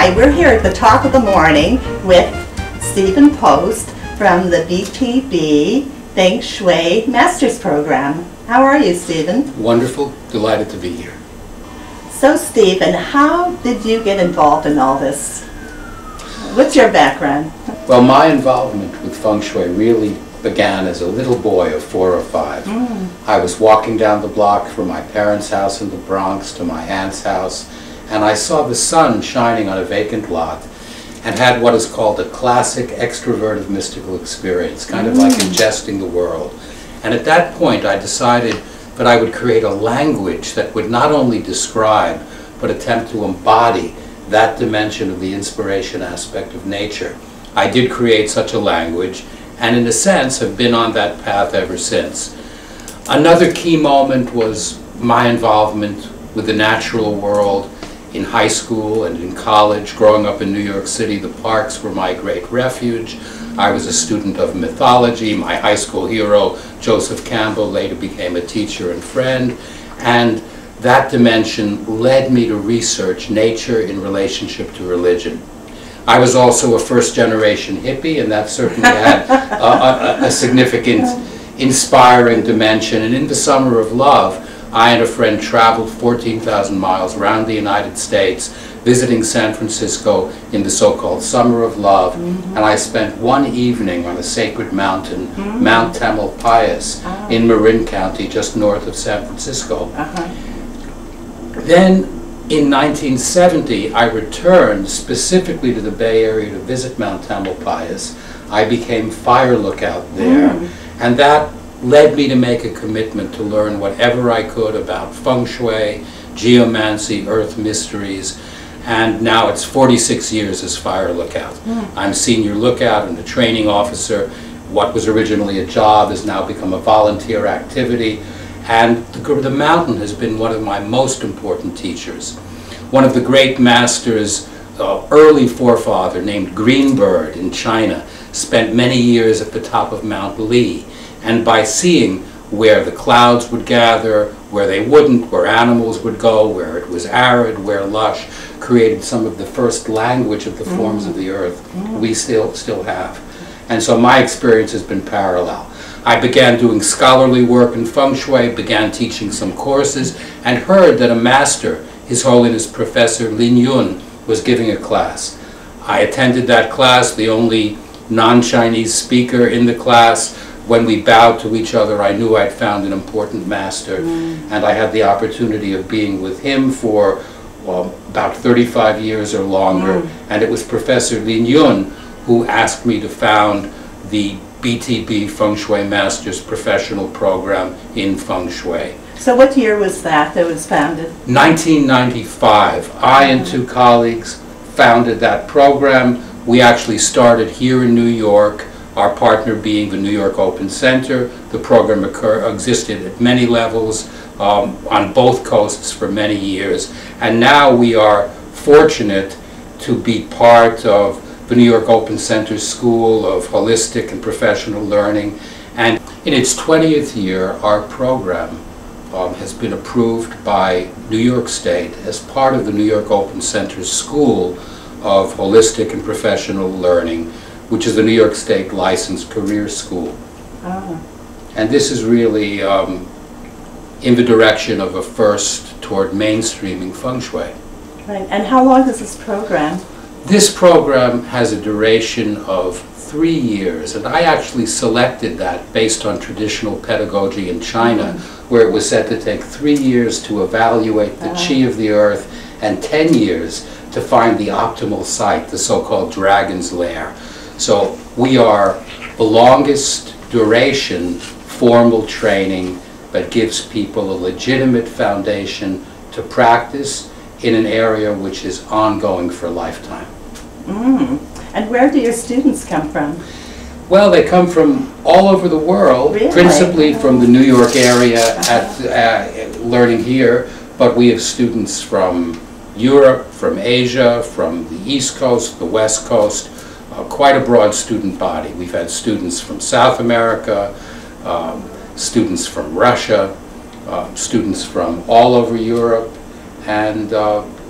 Hi, we're here at the top of the morning with Stephen Post from the BTB Feng Shui Master's Program. How are you, Stephen? Wonderful. Delighted to be here. So, Stephen, how did you get involved in all this? What's your background? Well, my involvement with Feng Shui really began as a little boy of 4 or 5. I was walking down the block from my parents' house in the Bronx to my aunt's house, and I saw the sun shining on a vacant lot and had what is called a classic extroverted mystical experience, kind of like ingesting the world. And at that point I decided that I would create a language that would not only describe but attempt to embody that dimension of the inspiration aspect of nature. I did create such a language, and in a sense have been on that path ever since. Another key moment was my involvement with the natural world in high school and in college. Growing up in New York City, the parks were my great refuge. I was a student of mythology. My high school hero, Joseph Campbell, later became a teacher and friend, and that dimension led me to research nature in relationship to religion. I was also a first-generation hippie, and that certainly had a significant, inspiring dimension. And in the Summer of Love, I and a friend traveled 14,000 miles around the United States, visiting San Francisco in the so-called Summer of Love, and I spent one evening on a sacred mountain, Mount Tamalpais, in Marin County, just north of San Francisco. Then, in 1970, I returned specifically to the Bay Area to visit Mount Tamalpais. I became fire lookout there, and that led me to make a commitment to learn whatever I could about Feng Shui, geomancy, earth mysteries, and now it's 46 years as fire lookout. I'm senior lookout and a training officer. What was originally a job has now become a volunteer activity. And the mountain has been one of my most important teachers. One of the great masters, early forefather named Greenbird in China, spent many years at the top of Mount Li. And by seeing where the clouds would gather, where they wouldn't, where animals would go, where it was arid, where lush, created some of the first language of the forms of the earth we still have. And so my experience has been parallel. I began doing scholarly work in Feng Shui, began teaching some courses, and heard that a master, His Holiness Professor Lin Yun, was giving a class. I attended that class, the only non-Chinese speaker in the class. When we bowed to each other, I knew I'd found an important master, and I had the opportunity of being with him for about 35 years or longer, and it was Professor Lin Yun who asked me to found the BTB Feng Shui Masters Professional Program in Feng Shui. So what year was that was founded? 1995. I and 2 colleagues founded that program. We actually started here in New York, our partner being the New York Open Center. The program existed at many levels on both coasts for many years. And now we are fortunate to be part of the New York Open Center School of Holistic and Professional Learning. And in its 20th year, our program has been approved by New York State as part of the New York Open Center's School of Holistic and Professional Learning, which is the New York State Licensed Career School. And this is really in the direction of a first toward mainstreaming Feng Shui. Right. And how long is this program? This program has a duration of 3 years, and I actually selected that based on traditional pedagogy in China, where it was said to take 3 years to evaluate the qi of the earth and 10 years to find the optimal site, the so-called dragon's lair. So we are the longest duration formal training that gives people a legitimate foundation to practice in an area which is ongoing for a lifetime. And where do your students come from? Well, they come from all over the world, Really? Principally from the New York area learning here, but we have students from Europe, from Asia, from the East Coast, the West Coast, quite a broad student body. We've had students from South America, students from Russia, students from all over Europe, and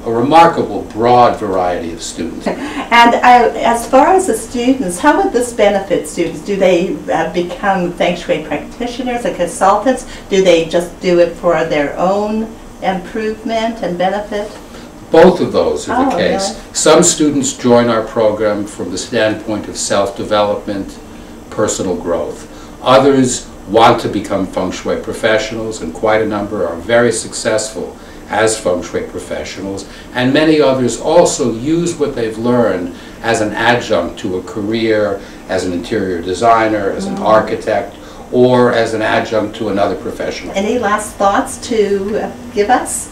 a remarkable broad variety of students. And as far as the students, how would this benefit students? Do they become Feng Shui practitioners and consultants? Do they just do it for their own improvement and benefit? Both of those are the case. Really? Some students join our program from the standpoint of self-development, personal growth. Others want to become Feng Shui professionals, and quite a number are very successful as Feng Shui professionals, and many others also use what they've learned as an adjunct to a career as an interior designer, as an architect, or as an adjunct to another profession. Any last thoughts to give us?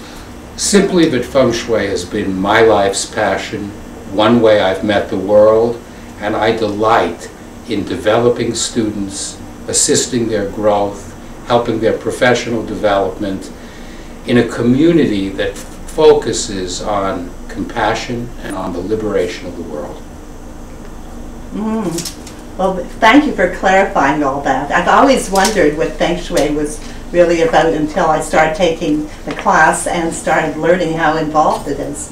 Simply that Feng Shui has been my life's passion, one way I've met the world, and I delight in developing students, assisting their growth, helping their professional development in a community that focuses on compassion and on the liberation of the world. Well, thank you for clarifying all that. I've always wondered what Feng Shui was really about until I started taking the class and started learning how involved it is.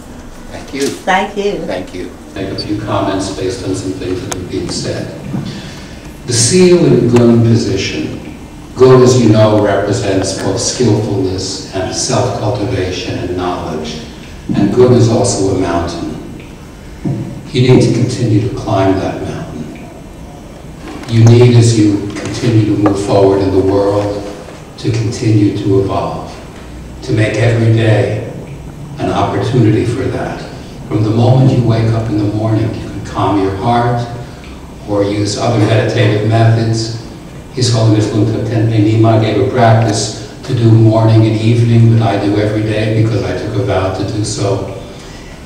Thank you. Thank you. Thank you. Make a few comments based on some things that are being said. The seal in Gun position. Gun, as you know, represents both skillfulness and self-cultivation and knowledge. And Gun is also a mountain. You need to continue to climb that mountain. You need, as you continue to move forward in the world, to continue to evolve, to make every day an opportunity for that. From the moment you wake up in the morning, you can calm your heart or use other meditative methods. His Holiness Luntha Tenpe Nima gave a practice to do morning and evening that I do every day because I took a vow to do so.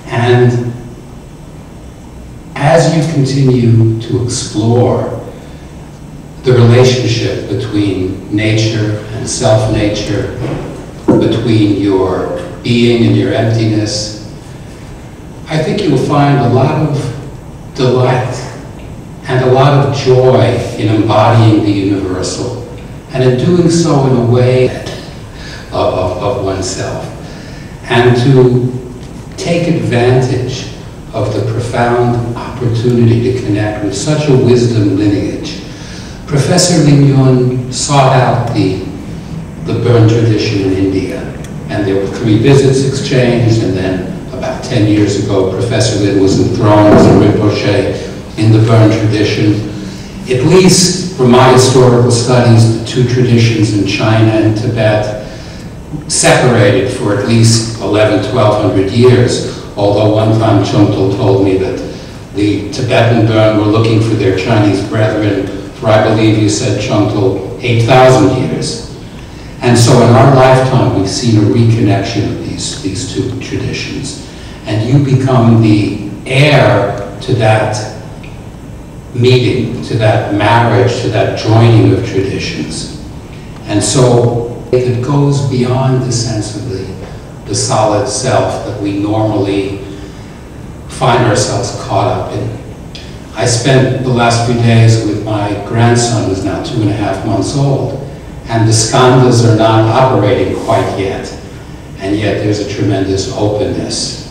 And as you continue to explore the relationship between nature and self-nature, between your being and your emptiness, I think you'll find a lot of delight and a lot of joy in embodying the universal, and in doing so in a way of oneself, and to take advantage of the profound opportunity to connect with such a wisdom lineage. Professor Lin Yun sought out the Burn tradition in India, and there were 3 visits exchanged, and then about 10 years ago, Professor Lin was enthroned as a Rinpoche in the Burn tradition. At least from my historical studies, the 2 traditions in China and Tibet separated for at least 1200 years, although one time Chungtul told me that the Tibetan Burn were looking for their Chinese brethren for, I believe you said, Chungtul, 8,000 years. And so in our lifetime, we've seen a reconnection of these 2 traditions. And you become the heir to that meeting, to that marriage, to that joining of traditions. And so it goes beyond the sense of the solid self that we normally find ourselves caught up in. I spent the last few days with my grandson, who's now 2.5 months old, and the skandhas are not operating quite yet, and yet there's a tremendous openness.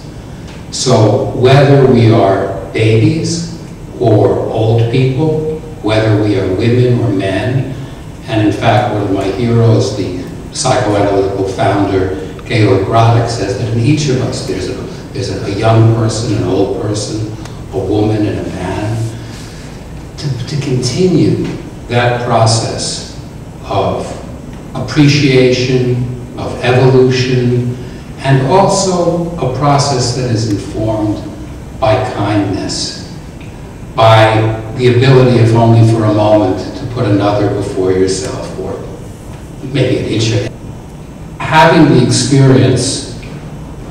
So whether we are babies or old people, whether we are women or men, and in fact one of my heroes, the psychoanalytical founder, Georg Grodek, says that in each of us there's a young person, an old person, a woman and a man. To continue that process of appreciation, of evolution, and also a process that is informed by kindness, by the ability, if only for a moment, to put another before yourself, or maybe an inch ahead. Having the experience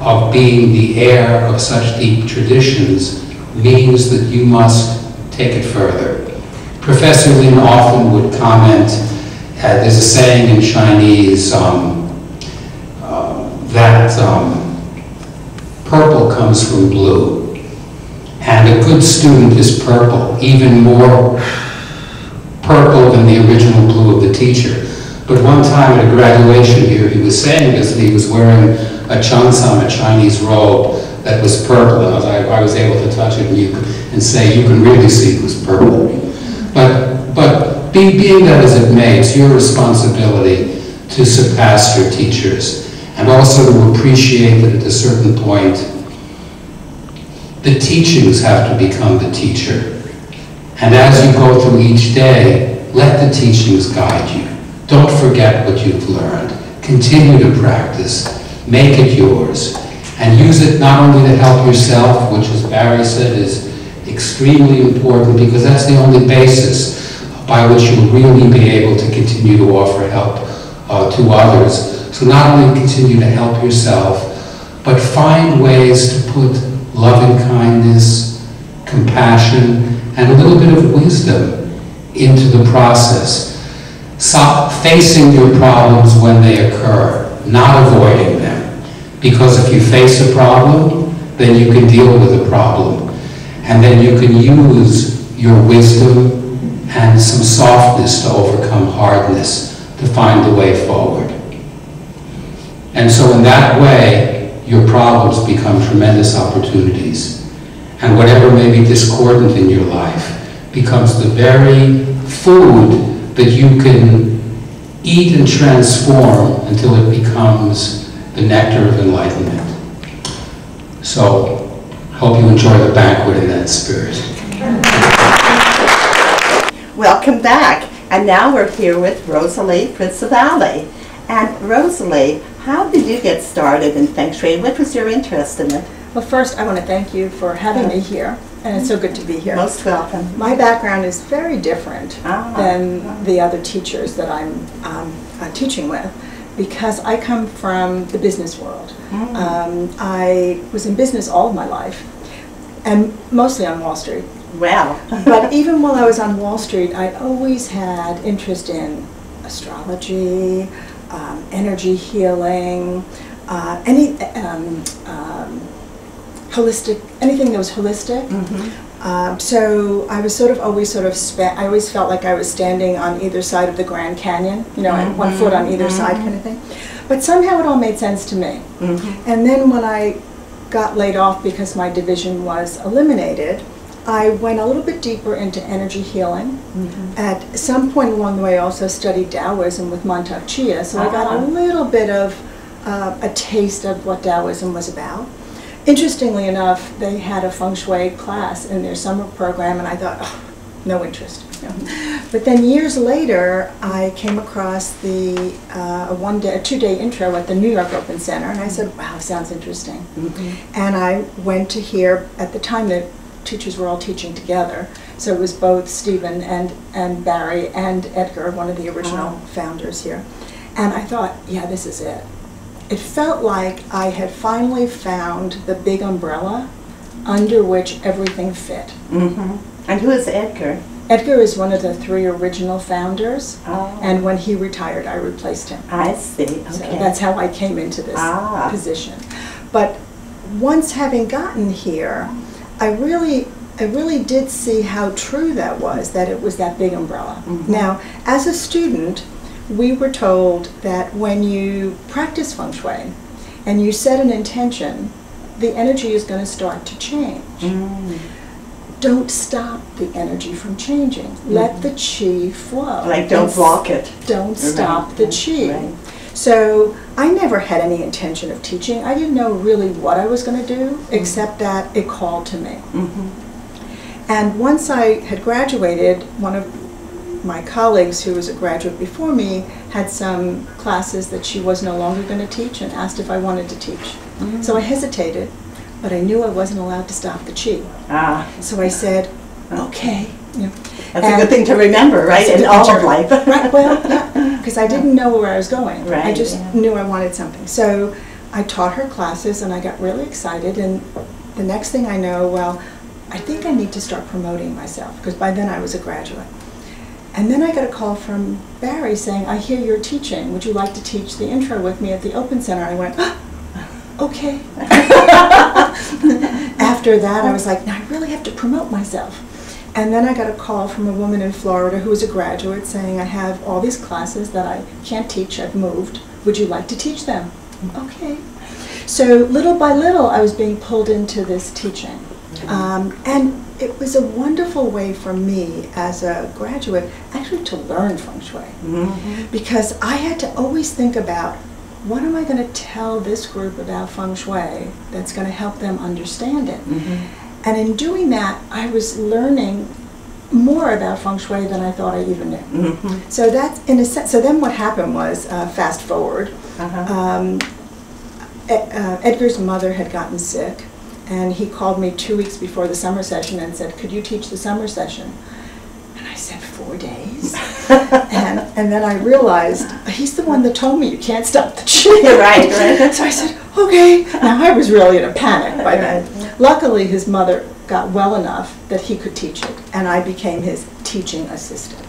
of being the heir of such deep traditions means that you must take it further. Professor Lin often would comment, there's a saying in Chinese that purple comes from blue. And a good student is purple, even more purple than the original blue of the teacher. But one time at a graduation here, he was saying this, and he was wearing a cheongsam, a Chinese robe, that was purple, and I was able to touch it and say, you can really see it was purple. But being that as it may, it's your responsibility to surpass your teachers, and also to appreciate that at a certain point, the teachings have to become the teacher. And as you go through each day, let the teachings guide you. Don't forget what you've learned. Continue to practice. Make it yours. And use it not only to help yourself, which as Barry said is extremely important, because that's the only basis by which you'll really be able to continue to offer help to others. So not only continue to help yourself, but find ways to put loving kindness, compassion, and a little bit of wisdom into the process. Stop facing your problems when they occur, not avoiding them. Because if you face a problem, then you can deal with the problem. And then you can use your wisdom and some softness to overcome hardness, to find the way forward. And so in that way, your problems become tremendous opportunities. And whatever may be discordant in your life becomes the very food that you can eat and transform until it becomes the nectar of enlightenment. So, hope you enjoy the banquet in that spirit. Welcome back. And now we're here with Rosalie Principale. And Rosalie, how did you get started in Feng Shui? What was your interest in it? Well, first, I want to thank you for having me here, and it's so good to be here. Most welcome. My background is very different than the other teachers that I'm teaching with, because I come from the business world. I was in business all of my life, and mostly on Wall Street. Wow. But even while I was on Wall Street, I always had interest in astrology, energy healing, holistic, anything that was holistic. So I was I always felt like I was standing on either side of the Grand Canyon, you know, and one foot on either side kind of thing. But somehow it all made sense to me. And then when I got laid off because my division was eliminated, I went a little bit deeper into energy healing. At some point along the way, I also studied Taoism with Montauk Chia, so I got a little bit of a taste of what Taoism was about. Interestingly enough, they had a feng shui class in their summer program, and I thought, oh, no interest. You know. But then years later, I came across the a two-day intro at the New York Open Center, and I said, wow, sounds interesting. And I went to hear, at the time the teachers were all teaching together, so it was both Stephen and Barry and Edgar, one of the original founders here. And I thought, yeah, this is it. It felt like I had finally found the big umbrella under which everything fit. And who is Edgar? Edgar is one of the 3 original founders, and when he retired, I replaced him. I see. Okay. So that's how I came into this position. But once having gotten here, I really did see how true that was, that it was that big umbrella. Now, as a student, we were told that when you practice feng shui and you set an intention, the energy is going to start to change. Don't stop the energy from changing. Let the qi flow. Like, don't block it. Don't stop the qi. So I never had any intention of teaching. I didn't know really what I was going to do, except that it called to me. And once I had graduated, one of my colleagues who was a graduate before me had some classes that she was no longer going to teach and asked if I wanted to teach. So I hesitated, but I knew I wasn't allowed to stop the qi. So I said, okay. You know, that's a good thing to remember, right, in all of life. Right, well, yeah, because I didn't know where I was going. Right, I just knew I wanted something. So I taught her classes and I got really excited, and the next thing I know, well, I think I need to start promoting myself, because by then I was a graduate. And then I got a call from Barry saying, I hear you're teaching. Would you like to teach the intro with me at the Open Center? I went, okay. After that, I was like, now I really have to promote myself. And then I got a call from a woman in Florida who was a graduate saying, I have all these classes that I can't teach, I've moved. Would you like to teach them? Okay. So little by little, I was being pulled into this teaching. And it was a wonderful way for me as a graduate actually to learn feng shui. Because I had to always think about, what am I going to tell this group about feng shui that's going to help them understand it? And in doing that, I was learning more about feng shui than I thought I even knew. So that's in a sense. So then what happened was, fast forward, Edgar's mother had gotten sick, and he called me 2 weeks before the summer session and said, "Could you teach the summer session?" And I said, 4 days? and then I realized, he's the one that told me you can't stop the chi. Right. So I said, okay. Now I was really in a panic by then. Luckily, his mother got well enough that he could teach it, and I became his teaching assistant.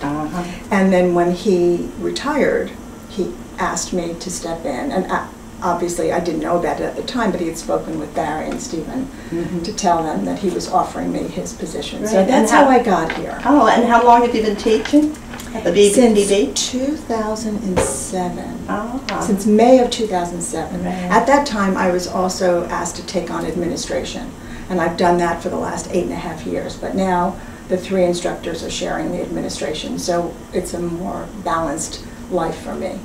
And then when he retired, he asked me to step in, and obviously I didn't know about it at the time, but he had spoken with Barry and Stephen to tell them that he was offering me his position. Right. So that's how I got here. Oh, and how long have you been teaching at the BBB? Since 2007. Since May of 2007. Right. At that time, I was also asked to take on administration, and I've done that for the last 8.5 years. But now the 3 instructors are sharing the administration, so it's a more balanced life for me.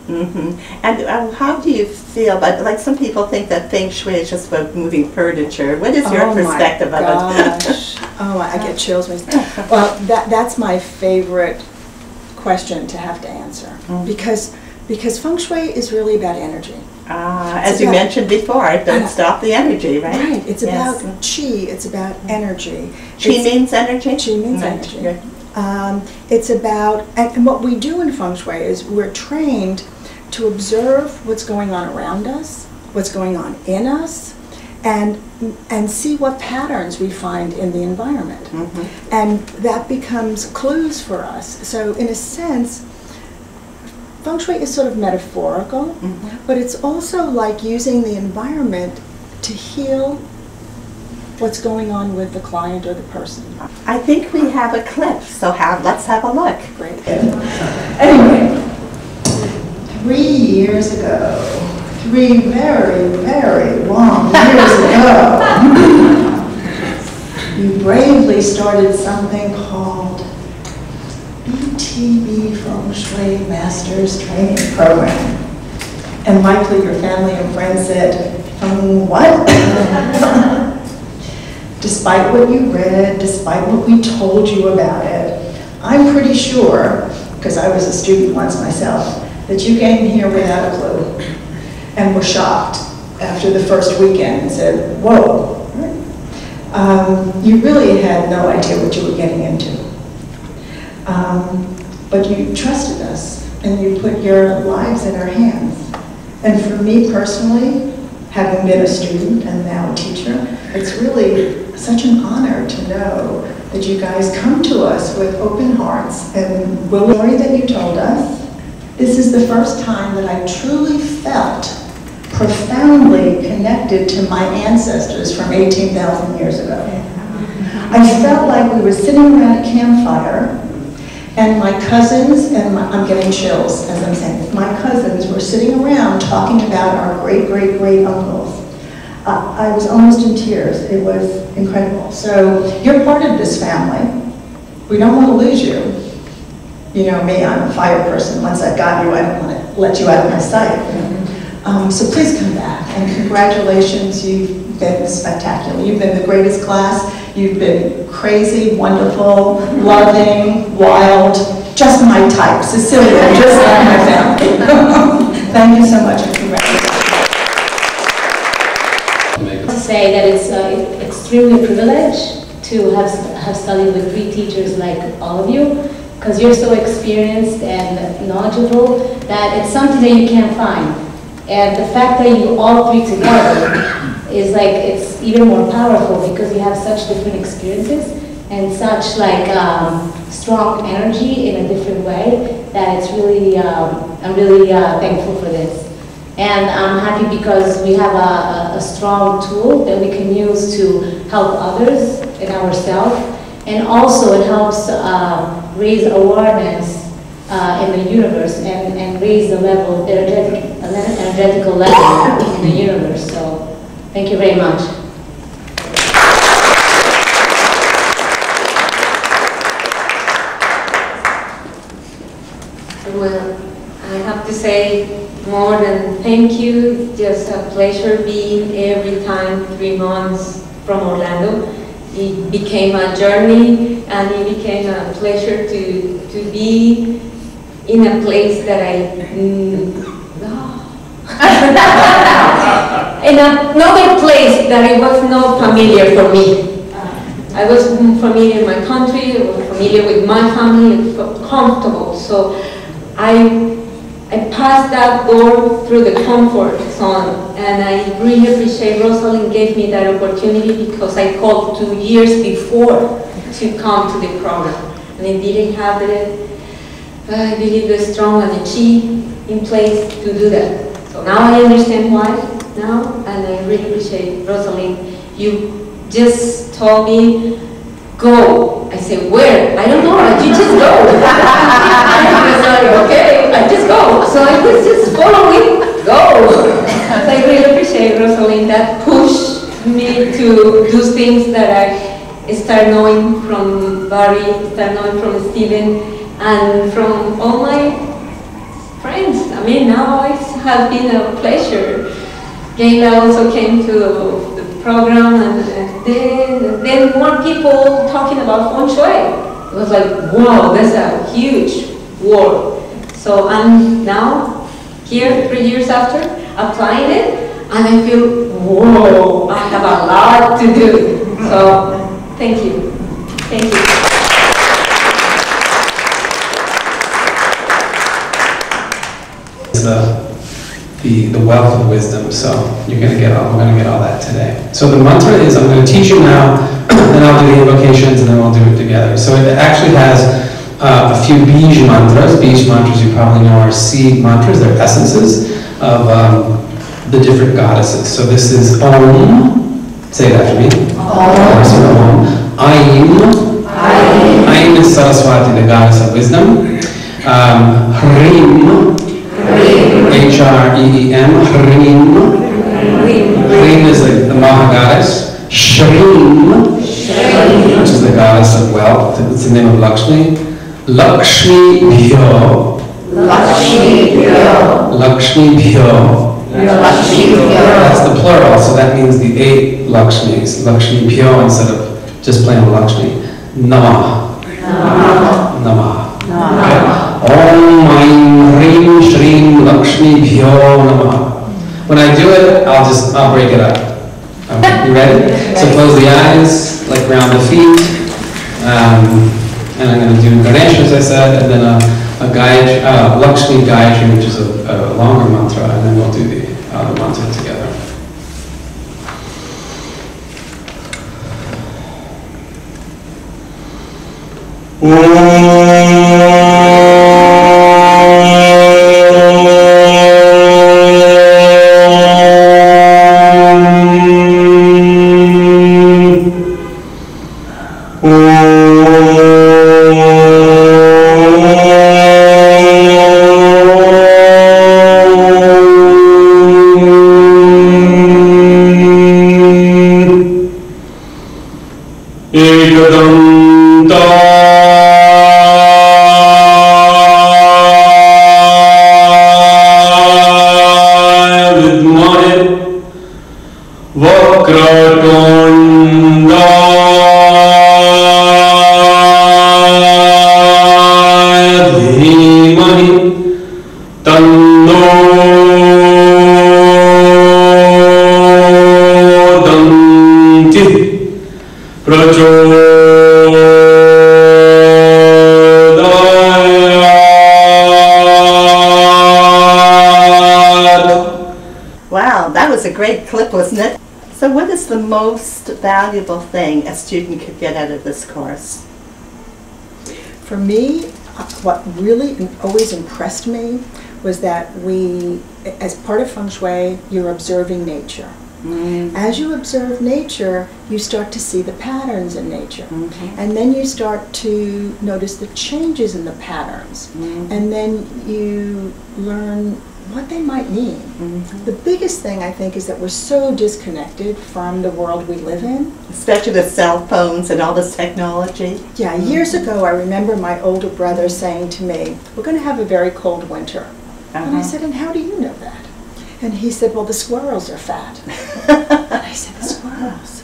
And how do you feel about, like, some people think that feng shui is just about moving furniture. What is your perspective of it? Oh, I get chills. Well, that's my favorite question to have to answer, because feng shui is really about energy. As you mentioned before, don't stop the energy, right? Right. It's about chi. It's about energy. Chi means energy? Chi means energy. Right. It's about, and what we do in feng shui is we're trained to observe what's going on around us, what's going on in us, and see what patterns we find in the environment. And that becomes clues for us. So in a sense, feng shui is sort of metaphorical, but it's also like using the environment to heal what's going on with the client or the person. I think we have a clip, so let's have a look. Great. Anyway, 3 years ago, 3 very, very long years ago, you bravely started something called BTB Feng Shui Masters Training Program. And likely your family and friends said, what? Despite what you read, despite what we told you about it, I'm pretty sure, because I was a student once myself, that you came here without a clue and were shocked after the first weekend and said, whoa. You really had no idea what you were getting into. But you trusted us, and you put your lives in our hands. And for me personally, having been a student and now a teacher, it's really such an honor to know that you guys come to us with open hearts and will. The story that you told us, this is the first time that I truly felt profoundly connected to my ancestors from 18,000 years ago. I felt like we were sitting around a campfire, and my cousins, and I'm getting chills as I'm saying, my cousins were sitting around talking about our great uncles. I was almost in tears. It was incredible. So you're part of this family. We don't want to lose you. You know me, I'm a fire person. Once I've got you, I don't want to let you out of my sight. So please come back, and congratulations, you've been spectacular. You've been the greatest class. You've been crazy, wonderful, loving, wild, just my type, Sicilian, just like my family. Thank you so much, and congratulations. To say that it's extremely a privilege to have studied with 3 teachers like all of you, because you're so experienced and knowledgeable that it's something that you can't find. And the fact that you all 3 together is like, it's even more powerful because you have such different experiences and such like strong energy in a different way that it's really, I'm really thankful for this. And I'm happy because we have a strong tool that we can use to help others and ourselves. And also it helps raise awareness in the universe and raise the level, energetical level in the universe. So Thank you very much. Well, I have to say more than thank you. It's just a pleasure being every time 3 months from Orlando. It became a journey and it became a pleasure to be in a place that in another place that it was not familiar for me. I was familiar in my country, I was familiar with my family, I felt comfortable. So I passed that door through the comfort zone, and I really appreciate Rosalie gave me that opportunity because I called 2 years before to come to the program, and I didn't have it. I believe the strong energy in place to do that. So now I understand why now, and I really appreciate Rosalie. You just told me, go. I said, where? I don't know, you just go. I was like, okay, I just go. So I was just following, go. So I really appreciate Rosalie, that pushed me to do things that I start knowing from Barry, start knowing from Steven, and from all my friends. I mean, now it has been a pleasure. Gayla also came to the program, and then more people talking about feng shui. It was like, wow, that's a huge world. So I'm now here 3 years after applying it, and I feel, whoa, I have a lot to do. So thank you. Thank you. The wealth of wisdom, so we're going to get all that today. So the mantra is, I'm going to teach you now, then I'll do the invocations, and then we'll do it together. So it actually has a few bij mantras. Bij mantras you probably know are seed mantras, they're essences of the different goddesses. So this is Om, say it after me. Om. Aim is Saraswati, the goddess of wisdom. Hrim, H-R-E-E-M, Hrim. Hrim is the Maha goddess. Shrim, which is the goddess of wealth. It's the name of Lakshmi. Lakshmi Bhyo. Lakshmi Bhyo. That's the plural, so that means the 8 Lakshmis. Lakshmi Bhyo instead of just plain Lakshmi. Namah. Namah. Okay. Om Aim Hrim Shrim Lakshmi Bhyo Namah. When I do it, I'll break it up. Okay, you ready? So close the eyes, like round the feet. And I'm going to do Ganesha, as I said, and then a Lakshmi Gayatri, which is a longer mantra, and then we'll do the mantra together. Wow, that was a great clip, wasn't it? So what is the most valuable thing a student could get out of this course? For me, what really always impressed me was that as part of feng shui, you're observing nature. As you observe nature, you start to see the patterns in nature. And then you start to notice the changes in the patterns. And then you learn what they might mean. The biggest thing, I think, is that we're so disconnected from the world we live in. Especially with cell phones and all this technology. Yeah, years ago, I remember my older brother saying to me, we're going to have a very cold winter. And I said, and how do you know that? And he said, well, the squirrels are fat. And I said, the squirrels?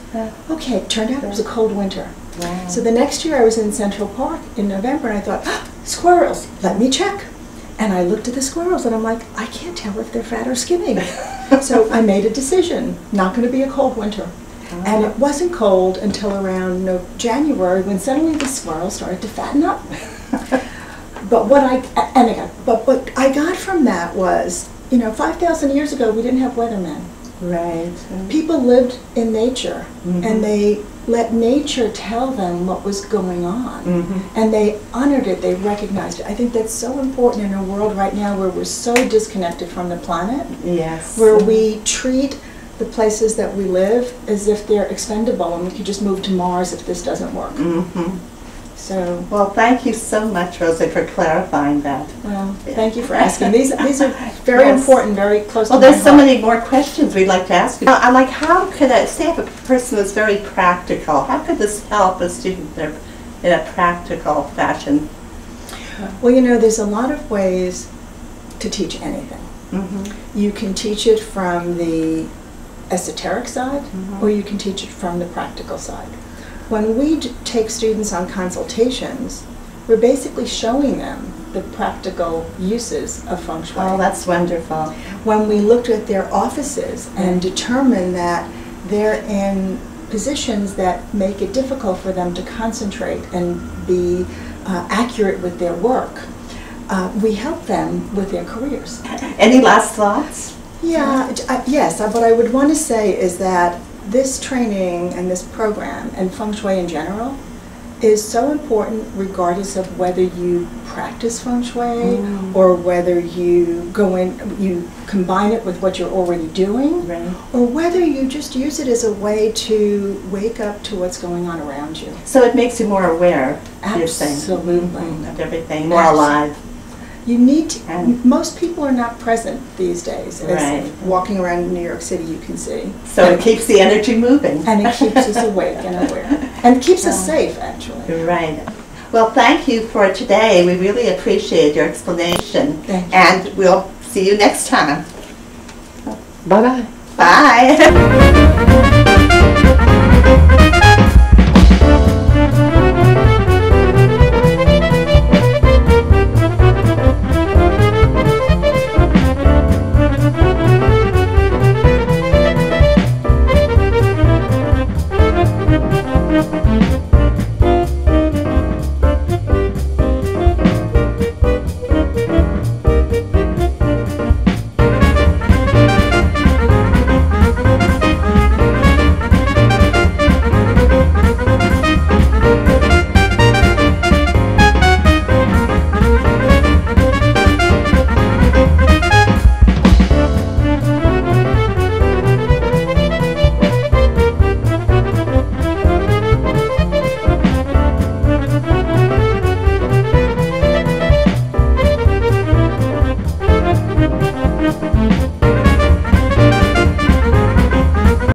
Okay, it turned out it was a cold winter. Wow. So the next year I was in Central Park in November, and I thought, squirrels, let me check. And I looked at the squirrels, and I'm like, I can't tell if they're fat or skinny. So I made a decision, not going to be a cold winter. And it wasn't cold until around January, when suddenly the squirrels started to fatten up. But what I got from that was, 5,000 years ago, we didn't have weathermen. Right. People lived in nature, and they let nature tell them what was going on. And they honored it, they recognized it. I think that's so important in a world right now where we're so disconnected from the planet. Yes. Where we treat the places that we live as if they're expendable and we could just move to Mars if this doesn't work. So, well, thank you so much, Rosalie, for clarifying that. Well, thank you for asking. These are very important, very close to my Well, there's so heart. many more questions we'd like to ask you. I like, how could say if a person was very practical, how could this help a student in a practical fashion? Well, there's a lot of ways to teach anything. You can teach it from the esoteric side, or you can teach it from the practical side. When we take students on consultations, we're basically showing them the practical uses of feng shui. Oh, that's wonderful. When we looked at their offices and determined that they're in positions that make it difficult for them to concentrate and be accurate with their work, we help them with their careers. Any last thoughts? Yeah, yes. What I would want to say is that this training and this program and feng shui in general is so important regardless of whether you practice feng shui or whether you you combine it with what you're already doing, or whether you just use it as a way to wake up to what's going on around you. So it makes you more aware, you're saying, Absolutely. of everything, more alive. You need to, most people are not present these days. As Right. walking around New York City, you can see. So it keeps the energy moving. And it keeps us awake and aware. And keeps us safe, actually. Right. Well, thank you for today. We really appreciate your explanation. Thank you. And we'll see you next time. Bye-bye. Bye.